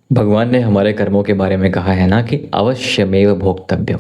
भगवान ने हमारे कर्मों के बारे में कहा है ना कि अवश्यमेव भोक्तव्यम,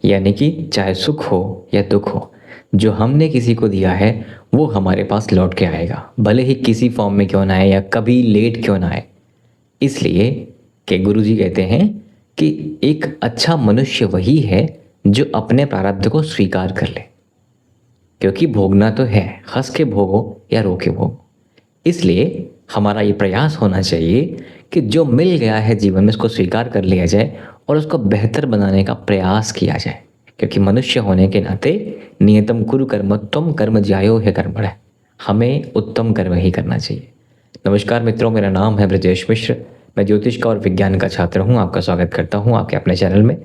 यानी कि चाहे सुख हो या दुख हो, जो हमने किसी को दिया है वो हमारे पास लौट के आएगा, भले ही किसी फॉर्म में क्यों ना आए या कभी लेट क्यों ना आए। इसलिए कि गुरुजी कहते हैं कि एक अच्छा मनुष्य वही है जो अपने प्रारब्ध को स्वीकार कर ले, क्योंकि भोगना तो है, हंस के भोगो या रो के भोगो। इसलिए हमारा ये प्रयास होना चाहिए कि जो मिल गया है जीवन में उसको स्वीकार कर लिया जाए और उसको बेहतर बनाने का प्रयास किया जाए, क्योंकि मनुष्य होने के नाते नियतम कुरु कर्मत्वम कर्म ज्यायो है कर्मण, हमें उत्तम कर्म ही करना चाहिए। नमस्कार मित्रों, मेरा नाम है ब्रजेश मिश्र। मैं ज्योतिष का और विज्ञान का छात्र हूँ। आपका स्वागत करता हूँ आपके अपने चैनल में।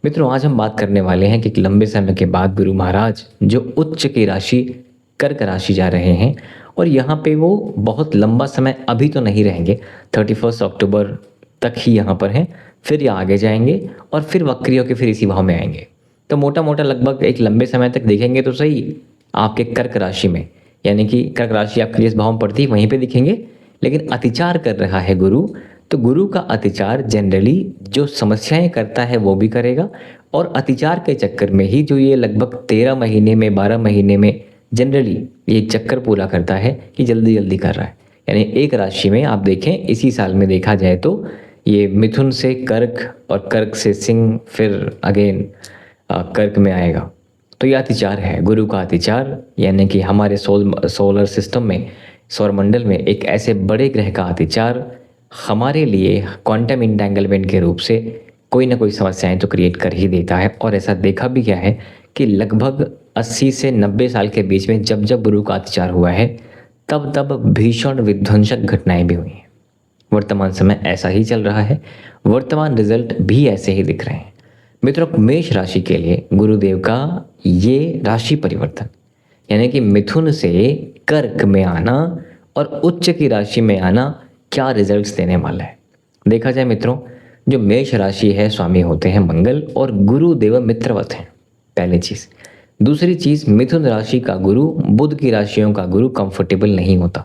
मित्रों, आज हम बात करने वाले हैं कि एक लंबे समय के बाद गुरु महाराज जो उच्च की राशि कर्क राशि जा रहे हैं, और यहाँ पे वो बहुत लंबा समय अभी तो नहीं रहेंगे, 31 अक्टूबर तक ही यहाँ पर हैं, फिर ये आगे जाएंगे और फिर वक्री होकर फिर इसी भाव में आएंगे। तो मोटा मोटा लगभग एक लंबे समय तक देखेंगे तो सही आपके कर्क राशि में, यानी कि कर्क राशि आपके जिस भाव में पड़ती है वहीं पे दिखेंगे। लेकिन अतिचार कर रहा है गुरु, तो गुरु का अतिचार जनरली जो समस्याएं करता है वो भी करेगा, और अतिचार के चक्कर में ही जो ये लगभग 13 महीने में 12 महीने में जनरली ये एक चक्कर पूरा करता है कि जल्दी जल्दी कर रहा है। यानी एक राशि में आप देखें, इसी साल में देखा जाए तो ये मिथुन से कर्क और कर्क से सिंह, फिर अगेन कर्क में आएगा। तो ये अतिचार है, गुरु का अतिचार, यानी कि हमारे सोलर सिस्टम में, सौरमंडल में एक ऐसे बड़े ग्रह का अतिचार हमारे लिए क्वांटम इंटेंगलमेंट के रूप से कोई ना कोई समस्याएं तो क्रिएट कर ही देता है। और ऐसा देखा भी गया है कि लगभग 80 से 90 साल के बीच में जब जब गुरु का अतिचार हुआ है तब तब भीषण विध्वंसक घटनाएं भी हुई हैं। वर्तमान समय ऐसा ही चल रहा है, वर्तमान रिजल्ट भी ऐसे ही दिख रहे हैं। मित्रों, मेष राशि के लिए गुरुदेव का ये राशि परिवर्तन, यानी कि मिथुन से कर्क में आना और उच्च की राशि में आना, क्या रिजल्ट्स देने वाला है। देखा जाए मित्रों, जो मेष राशि है स्वामी होते हैं मंगल, और गुरुदेव मित्रवत हैं, पहली चीज। दूसरी चीज, मिथुन राशि का गुरु बुध की राशियों का गुरु कंफर्टेबल नहीं होता।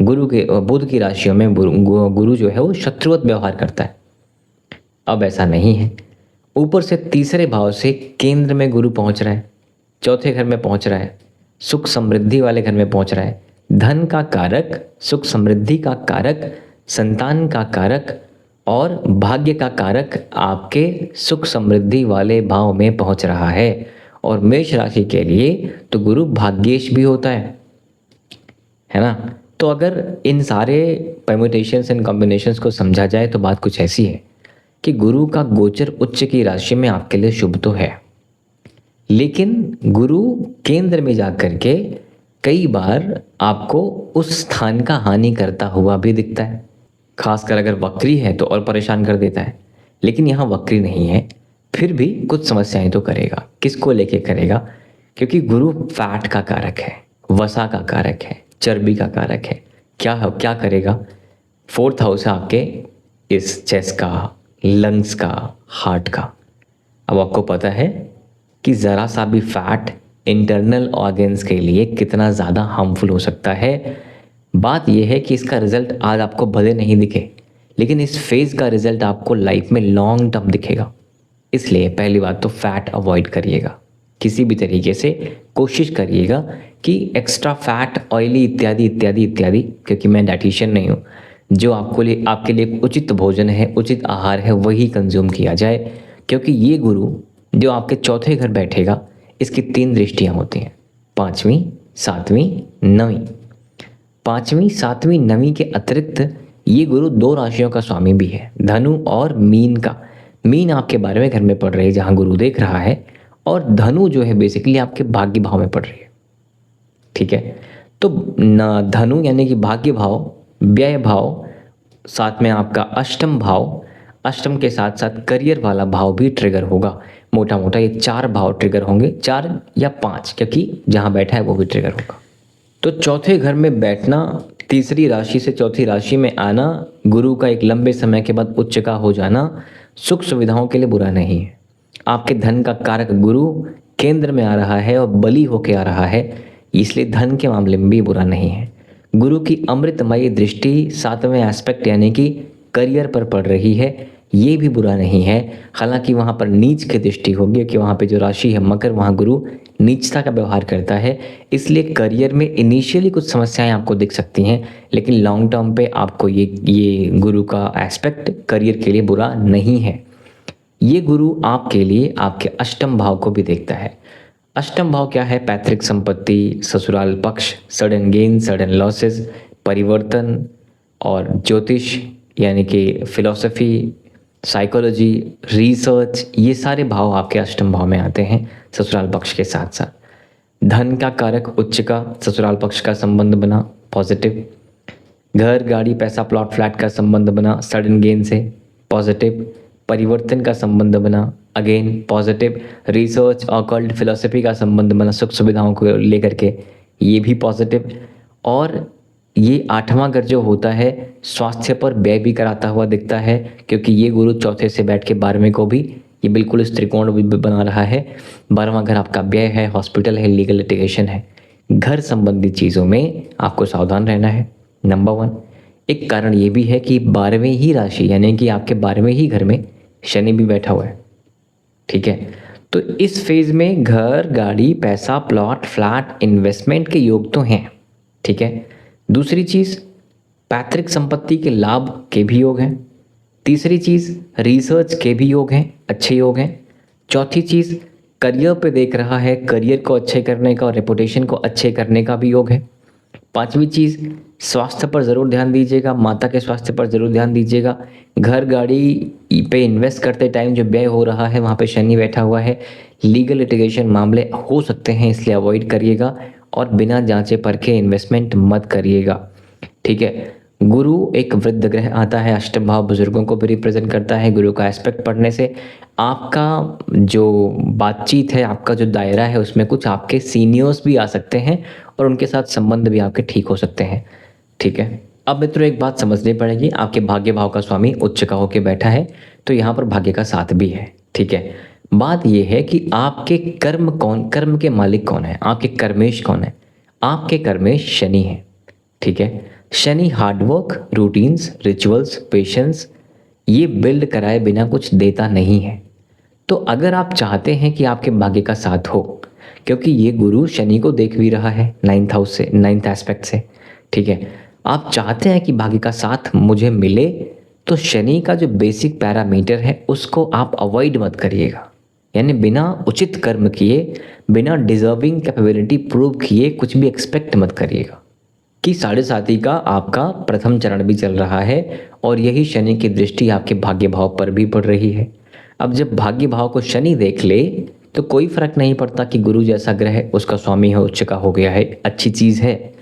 बुध की राशियों में गुरु जो है वो शत्रुवत व्यवहार करता है। अब ऐसा नहीं है, ऊपर से तीसरे भाव से केंद्र में गुरु पहुंच रहा है, चौथे घर में पहुंच रहा है, सुख समृद्धि वाले घर में पहुंच रहा है। धन का कारक, सुख समृद्धि का कारक, संतान का कारक और भाग्य का कारक आपके सुख समृद्धि वाले भाव में पहुंच रहा है। और मेष राशि के लिए तो गुरु भाग्येश भी होता है ना। तो अगर इन सारे परम्यूटेशंस एंड कॉम्बिनेशंस को समझा जाए तो बात कुछ ऐसी है कि गुरु का गोचर उच्च की राशि में आपके लिए शुभ तो है, लेकिन गुरु केंद्र में जाकर के कई बार आपको उस स्थान का हानि करता हुआ भी दिखता है। खासकर अगर वक्री है तो और परेशान कर देता है, लेकिन यहाँ वक्री नहीं है, फिर भी कुछ समस्याएं तो करेगा। किसको लेके करेगा? क्योंकि गुरु फैट का कारक है, वसा का कारक है, चर्बी का कारक है। क्या करेगा? 4th हाउस है आपके इस चेस्ट का, लंग्स का, हार्ट का। अब आपको पता है कि ज़रा सा भी फैट इंटरनल ऑर्गन्स के लिए कितना ज़्यादा हार्मफुल हो सकता है। बात यह है कि इसका रिजल्ट आज आपको भले नहीं दिखे, लेकिन इस फेज़ का रिजल्ट आपको लाइफ में लॉन्ग टर्म दिखेगा। इसलिए पहली बात तो फैट अवॉइड करिएगा, किसी भी तरीके से कोशिश करिएगा कि एक्स्ट्रा फैट, ऑयली इत्यादि इत्यादि इत्यादि, क्योंकि मैं डाइटिशियन नहीं हूँ, जो आपके लिए उचित भोजन है, उचित आहार है, वही कंज्यूम किया जाए। क्योंकि ये गुरु जो आपके चौथे घर बैठेगा, इसकी 3 दृष्टियाँ होती हैं, 5वीं, 7वीं, 9वीं। 5वीं, 7वीं, 9वीं के अतिरिक्त ये गुरु 2 राशियों का स्वामी भी है, धनु और मीन का। मीन आपके 12वें घर में पड़ रही है जहाँ गुरु देख रहा है, और धनु जो है बेसिकली आपके भाग्य भाव में पड़ रही है। ठीक है, तो धनु यानी कि भाग्य भाव, व्यय भाव, साथ में आपका अष्टम भाव, अष्टम के साथ साथ करियर वाला भाव भी ट्रिगर होगा। मोटा मोटा ये 4 भाव ट्रिगर होंगे, 4 या 5, क्योंकि जहाँ बैठा है वो भी ट्रिगर होगा। तो चौथे घर में बैठना, तीसरी राशि से चौथी राशि में आना, गुरु का एक लंबे समय के बाद उच्च का हो जाना सुख सुविधाओं के लिए बुरा नहीं है। आपके धन का कारक गुरु केंद्र में आ रहा है और बली होके आ रहा है, इसलिए धन के मामले में भी बुरा नहीं है। गुरु की अमृतमयी दृष्टि 7वें एस्पेक्ट यानी कि करियर पर पड़ रही है, ये भी बुरा नहीं है। हालांकि वहाँ पर नीच की दृष्टि होगी कि वहाँ पे जो राशि है मकर, वहाँ गुरु नीचता का व्यवहार करता है, इसलिए करियर में इनिशियली कुछ समस्याएं आपको दिख सकती हैं, लेकिन लॉन्ग टर्म पे आपको ये गुरु का एस्पेक्ट करियर के लिए बुरा नहीं है। ये गुरु आपके लिए आपके अष्टम भाव को भी देखता है। अष्टम भाव क्या है? पैतृक संपत्ति, ससुराल पक्ष, सडन गेन, सडन लॉसेस, परिवर्तन और ज्योतिष यानी कि फिलॉसफी, साइकोलॉजी, रिसर्च, ये सारे भाव आपके अष्टम भाव में आते हैं ससुराल पक्ष के साथ साथ। धन का कारक उच्च का ससुराल पक्ष का संबंध बना, पॉजिटिव। घर, गाड़ी, पैसा, प्लॉट, फ्लैट का संबंध बना सडन गेन से, पॉजिटिव। परिवर्तन का संबंध बना, again positive. Research, occult, philosophy का संबंध बना सुख सुविधाओं को लेकर के, ये भी पॉजिटिव। और ये आठवां घर जो होता है स्वास्थ्य पर व्यय भी कराता हुआ दिखता है, क्योंकि ये गुरु चौथे से बैठ के 12वें को भी ये बिल्कुल इस त्रिकोण भी बना रहा है। 12वां घर आपका व्यय है, हॉस्पिटल है, लीगल लिटिगेशन है। घर संबंधी चीज़ों में आपको सावधान रहना है, नंबर 1। एक कारण ये भी है कि 12वें ही राशि यानी कि आपके 12वें ही घर में शनि भी बैठा हुआ है, ठीक है। तो इस फेज में घर, गाड़ी, पैसा, प्लॉट, फ्लैट, इन्वेस्टमेंट के योग तो हैं, ठीक है। दूसरी चीज़, पैतृक संपत्ति के लाभ के भी योग हैं। तीसरी चीज़, रिसर्च के भी योग हैं, अच्छे योग हैं। चौथी चीज़, करियर पे देख रहा है, करियर को अच्छे करने का और रेपुटेशन को अच्छे करने का भी योग है। पांचवी चीज़, स्वास्थ्य पर ज़रूर ध्यान दीजिएगा, माता के स्वास्थ्य पर ज़रूर ध्यान दीजिएगा। घर, गाड़ी पे इन्वेस्ट करते टाइम जो व्यय हो रहा है वहाँ पे शनि बैठा हुआ है, लीगल लिटिगेशन मामले हो सकते हैं, इसलिए अवॉइड करिएगा और बिना जांचे परखे इन्वेस्टमेंट मत करिएगा, ठीक है। गुरु एक वृद्ध ग्रह आता है, अष्टम भाव बुजुर्गों को भी रिप्रेजेंट करता है। गुरु का एस्पेक्ट पढ़ने से आपका जो बातचीत है, आपका जो दायरा है, उसमें कुछ आपके सीनियर्स भी आ सकते हैं और उनके साथ संबंध भी आपके ठीक हो सकते हैं, ठीक है। अब मित्रों एक बात समझनी पड़ेगी, आपके भाग्य भाव का स्वामी उच्च का होकर बैठा है तो यहाँ पर भाग्य का साथ भी है, ठीक है। बात यह है कि आपके कर्म के मालिक कौन है, आपके कर्मेश कौन है? आपके कर्मेश शनि है, ठीक है। Shani hard work, routines, rituals, patience, ये बिल्ड कराए बिना कुछ देता नहीं है। तो अगर आप चाहते हैं कि आपके भाग्य का साथ हो, क्योंकि ये गुरु शनि को देख भी रहा है 9th हाउस से, 9th एस्पेक्ट से, ठीक है। आप चाहते हैं कि भाग्य का साथ मुझे मिले, तो शनि का जो बेसिक पैरामीटर है उसको आप अवॉइड मत करिएगा। यानी बिना उचित कर्म किए, बिना डिजर्विंग कैपेबिलिटी प्रूव किए कुछ भी एक्सपेक्ट मत करिएगा। कि 7.5 का आपका प्रथम चरण भी चल रहा है और यही शनि की दृष्टि आपके भाग्य भाव पर भी पड़ रही है। अब जब भाग्य भाव को शनि देख ले तो कोई फर्क नहीं पड़ता कि गुरु जैसा ग्रह उसका स्वामी है, उच्च का हो गया है, अच्छी चीज़ है।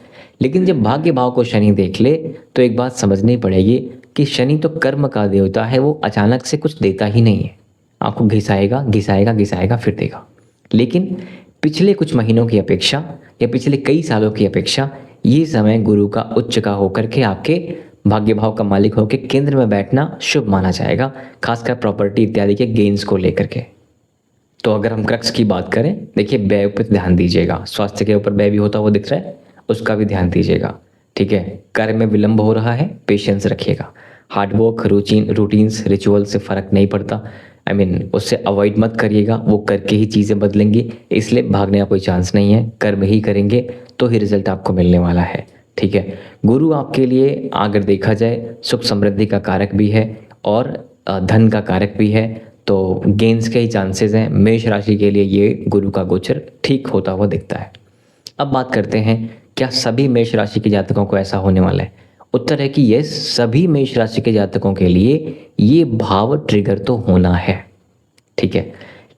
लेकिन जब भाग्य भाव को शनि देख ले तो एक बात समझनी पड़ेगी कि शनि तो कर्म का देवता है, वो अचानक से कुछ देता ही नहीं है, आपको घिसाएगा घिसाएगा घिसाएगा फिर देगा। लेकिन पिछले कुछ महीनों की अपेक्षा या पिछले कई सालों की अपेक्षा ये समय गुरु का उच्च का होकर के आपके भाग्य भाव का मालिक होकर केंद्र में बैठना शुभ माना जाएगा, खासकर प्रॉपर्टी इत्यादि के गेन्स को लेकर के। तो अगर हम क्रक्स की बात करें, देखिए व्यय पर ध्यान दीजिएगा, स्वास्थ्य के ऊपर व्यय भी होता हुआ दिख रहा है, उसका भी ध्यान दीजिएगा, ठीक है। कार्य में विलंब हो रहा है, पेशेंस रखिएगा। हार्डवर्क, रूटीन्स, रिचुअल से फर्क नहीं पड़ता, उससे अवॉइड मत करिएगा, वो करके ही चीज़ें बदलेंगी, इसलिए भागने का कोई चांस नहीं है। कर्म ही करेंगे तो ही रिजल्ट आपको मिलने वाला है, ठीक है। गुरु आपके लिए अगर देखा जाए सुख समृद्धि का कारक भी है और धन का कारक भी है, तो गेंस के ही चांसेस हैं। मेष राशि के लिए ये गुरु का गोचर ठीक होता हुआ दिखता है। अब बात करते हैं, क्या सभी मेष राशि के जातकों को ऐसा होने वाला है? उत्तर है कि यस, सभी मेष राशि के जातकों के लिए ये भाव ट्रिगर तो होना है, ठीक है।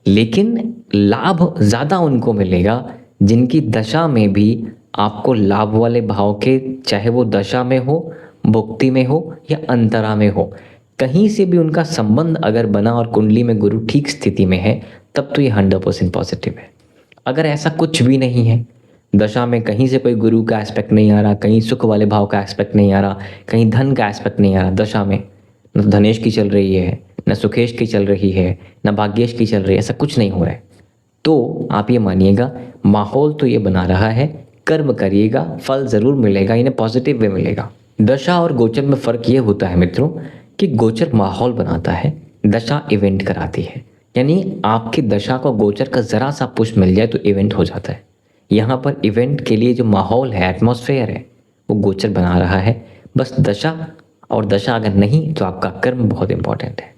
लेकिन लाभ ज़्यादा उनको मिलेगा जिनकी दशा में भी आपको लाभ वाले भाव के, चाहे वो दशा में हो, भुक्ति में हो या अंतरा में हो, कहीं से भी उनका संबंध अगर बना और कुंडली में गुरु ठीक स्थिति में है, तब तो ये 100% पॉजिटिव है। अगर ऐसा कुछ भी नहीं है, दशा में कहीं से कोई गुरु का एस्पेक्ट नहीं आ रहा, कहीं सुख वाले भाव का एस्पेक्ट नहीं आ रहा, कहीं धन का एस्पेक्ट नहीं आ रहा, दशा में न धनेश की चल रही है, न सुखेश की चल रही है, न भाग्येश की चल रही है, ऐसा कुछ नहीं हो रहा है, तो आप ये मानिएगा माहौल तो ये बना रहा है, कर्म करिएगा, फल ज़रूर मिलेगा, इन्हें पॉजिटिव वे मिलेगा। दशा और गोचर में फ़र्क ये होता है मित्रों कि गोचर माहौल बनाता है, दशा इवेंट कराती है। यानी आपकी दशा को गोचर का ज़रा सा पुश मिल जाए तो इवेंट हो जाता है। यहाँ पर इवेंट के लिए जो माहौल है, एटमॉस्फेयर है, वो गोचर बना रहा है। बस दशा, और दशा अगर नहीं तो आपका कर्म बहुत इंपॉर्टेंट है।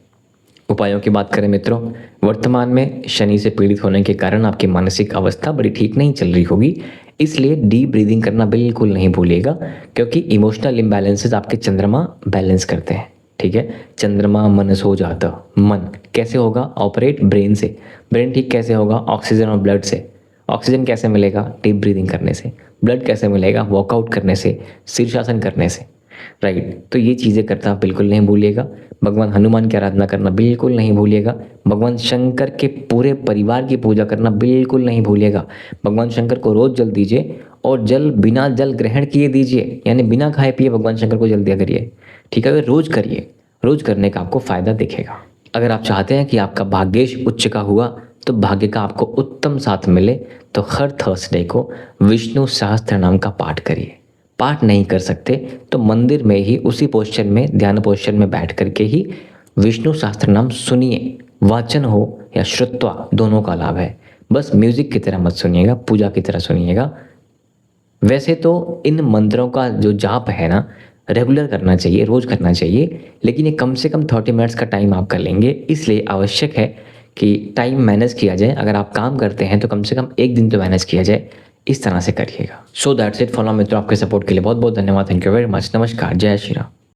उपायों की बात करें मित्रों, वर्तमान में शनि से पीड़ित होने के कारण आपकी मानसिक अवस्था बड़ी ठीक नहीं चल रही होगी, इसलिए डीप ब्रीदिंग करना बिल्कुल नहीं भूलिएगा, क्योंकि इमोशनल इम्बैलेंसेस आपके चंद्रमा बैलेंस करते हैं। ठीक है, चंद्रमा मनस हो जाता, मन कैसे होगा? ऑपरेट ब्रेन से। ब्रेन ठीक कैसे होगा? ऑक्सीजन और ब्लड से। ऑक्सीजन कैसे मिलेगा? डीप ब्रीदिंग करने से। ब्लड कैसे मिलेगा? वर्कआउट करने से, शीर्षासन करने से। राइट, तो ये चीज़ें करना बिल्कुल नहीं भूलिएगा। भगवान हनुमान की आराधना करना बिल्कुल नहीं भूलिएगा। भगवान शंकर के पूरे परिवार की पूजा करना बिल्कुल नहीं भूलिएगा। भगवान शंकर को रोज़ जल दीजिए, और जल बिना जल ग्रहण किए दीजिए, यानी बिना खाए पिए भगवान शंकर को जल दिया करिए। ठीक है, रोज़ करिए, रोज़ करने का आपको फ़ायदा दिखेगा। अगर आप चाहते हैं कि आपका भाग्येश उच्च का हुआ, तो भाग्य का आपको उत्तम साथ मिले, तो हर थर्सडे को विष्णु सहस्त्र नाम का पाठ करिए। पाठ नहीं कर सकते तो मंदिर में ही उसी पोस्चर में, ध्यान पोस्चर में बैठ करके ही विष्णु सहस्त्र नाम सुनिए। वाचन हो या श्रुत्वा, दोनों का लाभ है। बस म्यूजिक की तरह मत सुनिएगा, पूजा की तरह सुनिएगा। वैसे तो इन मंत्रों का जो जाप है ना, रेगुलर करना चाहिए, रोज करना चाहिए, लेकिन ये कम से कम 30 मिनट्स का टाइम आप कर लेंगे, इसलिए आवश्यक है कि टाइम मैनेज किया जाए। अगर आप काम करते हैं तो कम से कम एक दिन तो मैनेज किया जाए, इस तरह से करिएगा। So that's it for now मित्रों, आपके सपोर्ट के लिए बहुत बहुत धन्यवाद। Thank you very much. नमस्कार, जय श्री राम।